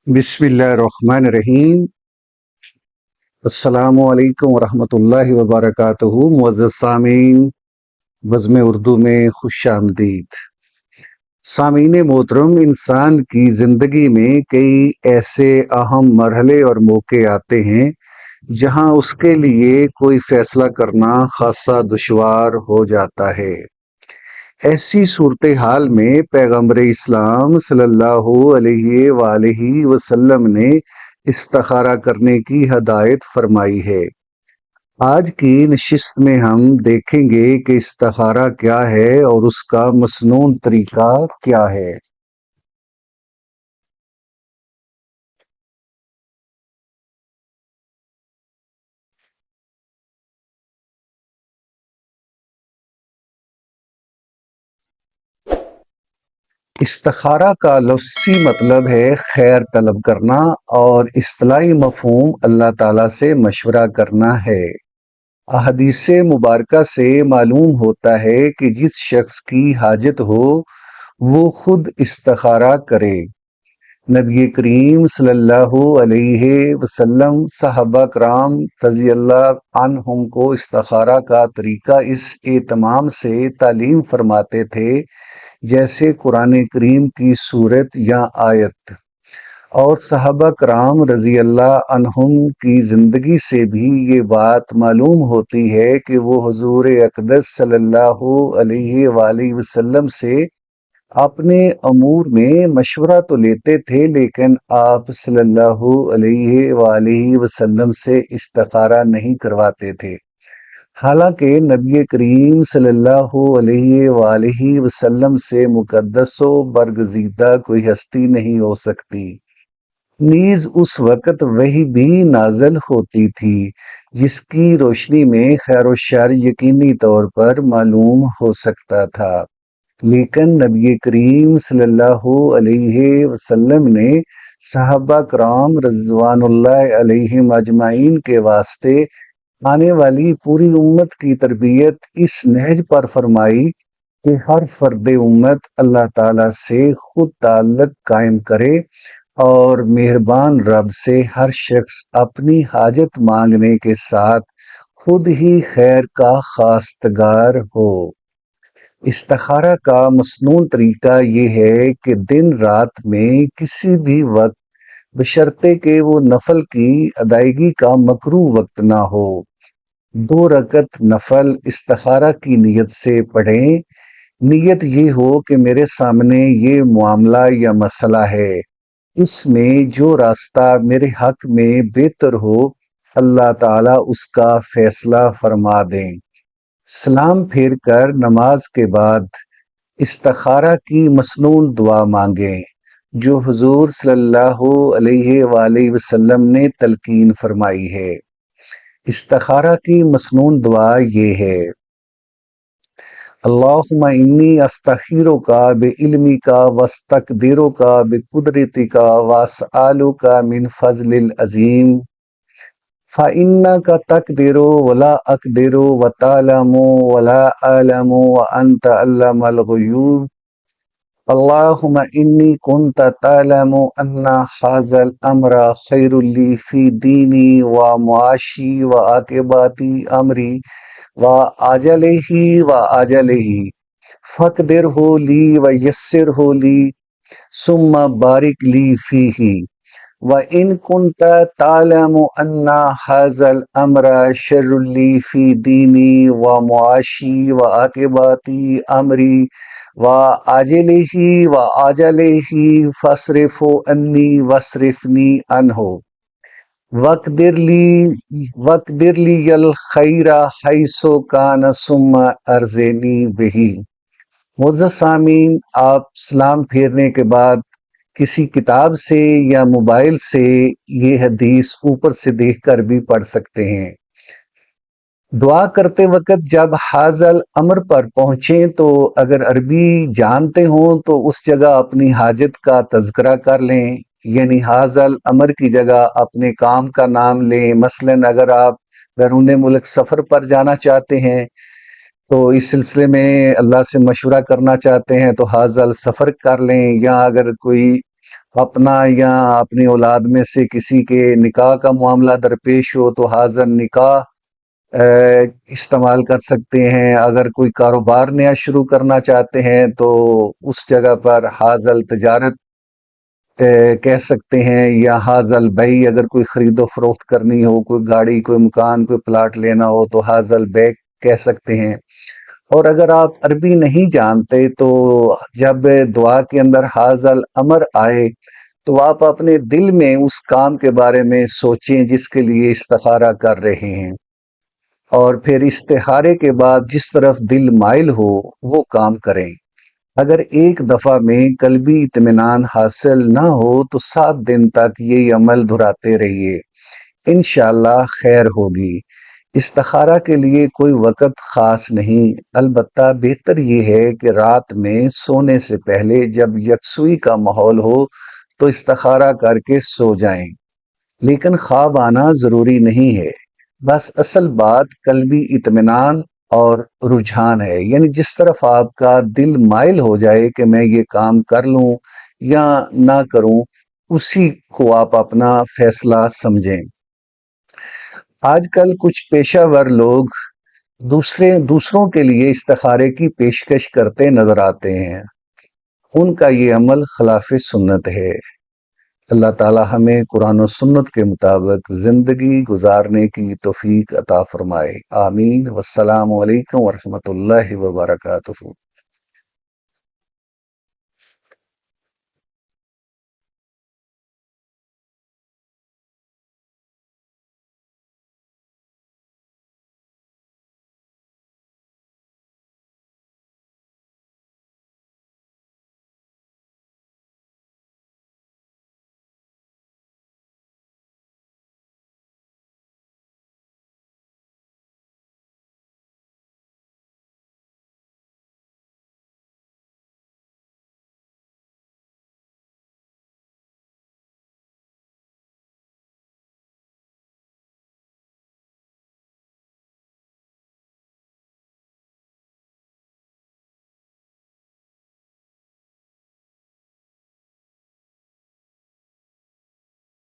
بسم اللہ الرحمن الرحیم۔ السلام علیکم ورحمۃ اللہ وبرکاتہ۔ معزز سامعین، بزم اردو میں خوش آمدید۔ سامعین محترم، انسان کی زندگی میں کئی ایسے اہم مرحلے اور موقع آتے ہیں جہاں اس کے لیے کوئی فیصلہ کرنا خاصا دشوار ہو جاتا ہے۔ ایسی صورتحال میں پیغمبر اسلام صلی اللہ علیہ وآلہ وسلم نے استخارہ کرنے کی ہدایت فرمائی ہے۔ آج کی نشست میں ہم دیکھیں گے کہ استخارہ کیا ہے اور اس کا مسنون طریقہ کیا ہے۔ استخارہ کا لفظی مطلب ہے خیر طلب کرنا، اور اصطلاحی مفہوم اللہ تعالیٰ سے مشورہ کرنا ہے۔ احادیث مبارکہ سے معلوم ہوتا ہے کہ جس شخص کی حاجت ہو وہ خود استخارہ کرے۔ نبی کریم صلی اللہ علیہ وسلم صحابہ کرام رضی اللہ عنہم کو استخارہ کا طریقہ اس اہتمام سے تعلیم فرماتے تھے جیسے قرآن کریم کی سورت یا آیت، اور صحابہ کرام رضی اللہ عنہم کی زندگی سے بھی یہ بات معلوم ہوتی ہے کہ وہ حضور اقدس صلی اللہ علیہ وآلہ وسلم سے اپنے امور میں مشورہ تو لیتے تھے، لیکن آپ صلی اللہ علیہ وآلہ وسلم سے استخارہ نہیں کرواتے تھے۔ حالانکہ نبی کریم صلی اللہ علیہ وآلہ وسلم سے مقدس و برگزیدہ کوئی ہستی نہیں ہو سکتی، نیز اس وقت وحی بھی نازل ہوتی تھی جس کی روشنی میں خیر و شر یقینی طور پر معلوم ہو سکتا تھا، لیکن نبی کریم صلی اللہ علیہ وسلم نے صحابہ کرام رضوان اللہ علیہم اجمعین کے واسطے آنے والی پوری امت کی تربیت اس نہج پر فرمائی کہ ہر فرد امت اللہ تعالیٰ سے خود تعلق قائم کرے اور مہربان رب سے ہر شخص اپنی حاجت مانگنے کے ساتھ خود ہی خیر کا خواستگار ہو۔ استخارہ کا مسنون طریقہ یہ ہے کہ دن رات میں کسی بھی وقت، بشرطے کہ وہ نفل کی ادائیگی کا مکروہ وقت نہ ہو، 2 رکعت نفل استخارہ کی نیت سے پڑھیں۔ نیت یہ ہو کہ میرے سامنے یہ معاملہ یا مسئلہ ہے، اس میں جو راستہ میرے حق میں بہتر ہو اللہ تعالیٰ اس کا فیصلہ فرما دیں۔ سلام پھیر کر نماز کے بعد استخارہ کی مسنون دعا مانگیں جو حضور صلی اللہ علیہ وآلہ وسلم نے تلقین فرمائی ہے۔ استخارہ کی مسنون دعا یہ ہے: اللہم انی استخیرک بعلمک واستقدرک بقدرتک واسألک من فضل العظیم فإنک تقدر ولا اقدر وتعلم ولا اعلم وانت علام الغیوب اللہم انی کنت تعلم ان ھذا الامر خیر لی فی دینی ومعاشی وعاقبۃ امری وآجلہ وآجلہ فاقدرہ لی ویسرہ لی ثم بارک لی فیہ وَإِن كُنْتَ تَعْلَمُ أَنَّ هَذَا الْأَمْرَ شَرٌّ لِّي فِي دِينِي وَمَعَاشِي وَعَاقِبَةِ أَمْرِي وَآجَلِهِ وَآجَلِهِ فَاصْرِفْهُ عَنِّي وَاصْرِفْنِي عَنْهُ وَاقْدِرْ لِيَ الْخَيْرَ حَيْثُ كَانَ ثُمَّ أَرْزِقْنِي بِهِ۔ معزز سامعین، آپ سلام پھیرنے کے بعد کسی کتاب سے یا موبائل سے یہ حدیث اوپر سے دیکھ کر بھی پڑھ سکتے ہیں۔ دعا کرتے وقت جب ھذا الامر پر پہنچیں تو اگر عربی جانتے ہوں تو اس جگہ اپنی حاجت کا تذکرہ کر لیں، یعنی ھذا الامر کی جگہ اپنے کام کا نام لیں۔ مثلاً اگر آپ بیرون ملک سفر پر جانا چاہتے ہیں تو اس سلسلے میں اللہ سے مشورہ کرنا چاہتے ہیں تو ھذا السفر کر لیں، یا اگر کوئی اپنا یا اپنی اولاد میں سے کسی کے نکاح کا معاملہ درپیش ہو تو حاضر نکاح استعمال کر سکتے ہیں۔ اگر کوئی کاروبار نیا شروع کرنا چاہتے ہیں تو اس جگہ پر حاضل تجارت کہہ سکتے ہیں، یا حاضل بئی اگر کوئی خرید و فروخت کرنی ہو، کوئی گاڑی، کوئی مکان، کوئی پلاٹ لینا ہو تو حاضل بیک کہہ سکتے ہیں۔ اور اگر آپ عربی نہیں جانتے تو جب دعا کے اندر حاضل امر آئے تو آپ اپنے دل میں اس کام کے بارے میں سوچیں جس کے لیے استخارہ کر رہے ہیں، اور پھر استخارے کے بعد جس طرف دل مائل ہو وہ کام کریں۔ اگر ایک دفعہ میں قلبی اطمینان حاصل نہ ہو تو 7 دن تک یہ عمل دہراتے رہیے، انشاءاللہ خیر ہوگی۔ استخارہ کے لیے کوئی وقت خاص نہیں، البتہ بہتر یہ ہے کہ رات میں سونے سے پہلے جب یکسوئی کا ماحول ہو تو استخارہ کر کے سو جائیں، لیکن خواب آنا ضروری نہیں ہے۔ بس اصل بات قلبی اطمینان اور رجحان ہے، یعنی جس طرف آپ کا دل مائل ہو جائے کہ میں یہ کام کر لوں یا نہ کروں، اسی کو آپ اپنا فیصلہ سمجھیں۔ آج کل کچھ پیشہ ور لوگ دوسروں کے لیے استخارے کی پیشکش کرتے نظر آتے ہیں، ان کا یہ عمل خلاف سنت ہے۔ اللہ تعالی ہمیں قرآن و سنت کے مطابق زندگی گزارنے کی توفیق عطا فرمائے، آمین۔ والسلام علیکم ورحمۃ اللہ وبرکاتہ۔